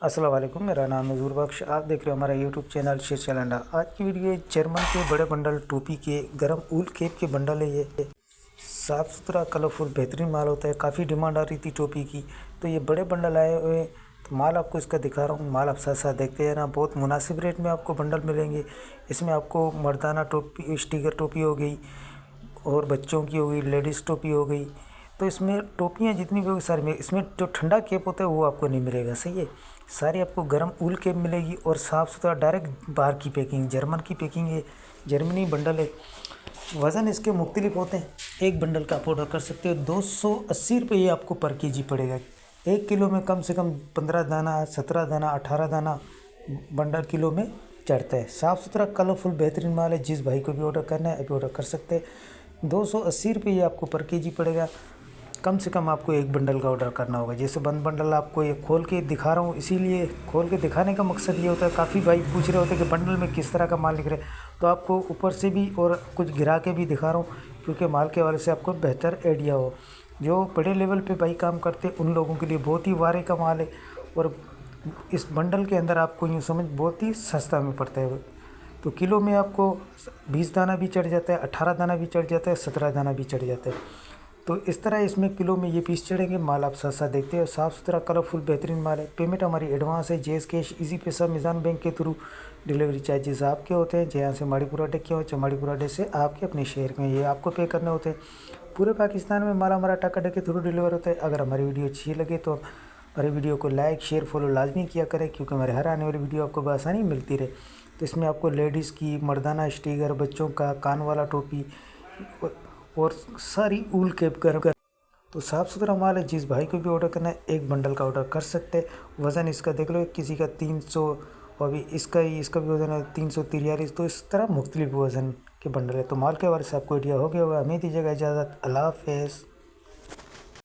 अस्सलाम वालेकुम, मेरा नाम नज़ूर बख्श। आप देख रहे हो हमारा यूट्यूब चैनल शीर्षल अंडा। आज की वीडियो जर्मन के बड़े बंडल टोपी के गरम ऊल केप के बंडल है। ये साफ़ सुथरा कलरफुल बेहतरीन माल होता है। काफ़ी डिमांड आ रही थी टोपी की, तो ये बड़े बंडल आए हुए। तो माल आपको इसका दिखा रहा हूँ, माल आप साथ साथ देखते हैं ना। बहुत मुनासिब रेट में आपको बंडल मिलेंगे। इसमें आपको मर्दाना टोपी, स्टिकर टोपी हो गई, और बच्चों की हो गई, लेडीज़ टोपी हो गई। तो इसमें टोपियाँ जितनी भी होगी सारी में, इसमें जो ठंडा केप होता है वो आपको नहीं मिलेगा। सही है, सारी आपको गर्म ऊल केप मिलेगी और साफ़ सुथरा डायरेक्ट बाहर की पैकिंग, जर्मन की पैकिंग है, जर्मनी बंडल है। वज़न इसके मुख्तलिफ होते हैं। एक बंडल का आप ऑर्डर कर सकते हो 280 रुपये ये आपको पर केजी पड़ेगा। 1 किलो में कम से कम 15 दाना, 17 दाना, 18 दाना बंडल किलो में चढ़ता है। साफ़ सुथरा कलरफुल बेहतरीन माल है। जिस भाई को भी ऑर्डर करना है अभी ऑर्डर कर सकते हैं। 280 रुपये ये आपको पर केजी पड़ेगा। कम से कम आपको एक बंडल का ऑर्डर करना होगा। जैसे बंद बंडल आपको ये खोल के दिखा रहा हूँ, इसीलिए खोल के दिखाने का मकसद ये होता है। काफ़ी भाई पूछ रहे होते हैं कि बंडल में किस तरह का माल लिख रहे हैं, तो आपको ऊपर से भी और कुछ गिरा के भी दिखा रहा हूँ, क्योंकि माल के हवाले से आपको बेहतर आइडिया हो। जो बड़े लेवल पे भाई काम करते हैं उन लोगों के लिए बहुत ही वारे का माल है। और इस बंडल के अंदर आपको यूँ समझ बहुत ही सस्ता में पड़ता है। तो किलो में आपको 20 दाना भी चढ़ जाता है, 18 दाना भी चढ़ जाता है, 17 दाना भी चढ़ जाता है। तो इस तरह इसमें किलो में ये पीस चढ़ेंगे। माल आप साथ साथ देखते हो, साफ़ सुथरा कलरफुल बेहतरीन माल है। पेमेंट हमारी एडवांस है, जेस कैश, इजी पैसा, मिज़ान बैंक के थ्रू। डिलीवरी चार्जेस आपके होते हैं। जहाँ से माड़ीपुरा अड्डे के हो, चमाड़ीपुरा अड्डे से आपके अपने शहर में ये आपको पे करने होते हैं। पूरे पाकिस्तान में माल हमारा टाका अड्डे के थ्रू डिलीवर होता है। अगर हमारी वीडियो अच्छी लगे तो हमारी वीडियो को लाइक शेयर फॉलो लाजमी किया करें, क्योंकि हमारे हर आने वाली वीडियो आपको बआसानी मिलती रहे। तो इसमें आपको लेडीज़ की, मर्दाना स्टिकर, बच्चों का कान वाला टोपी और सारी ऊल केप कर। तो साफ़ सुथरा माल है। जिस भाई को भी ऑर्डर करना है एक बंडल का ऑर्डर कर सकते हैं। वज़न इसका देख लो, किसी का 300, और अभी इसका भी वज़न है 343। तो इस तरह मुख्तलिफ वज़न के बंडल है। तो माल के हवाले से आपको आइडिया हो गया होगा। हमें दीजिएगा इजाज़त। अल्लाह हाफ़िज़।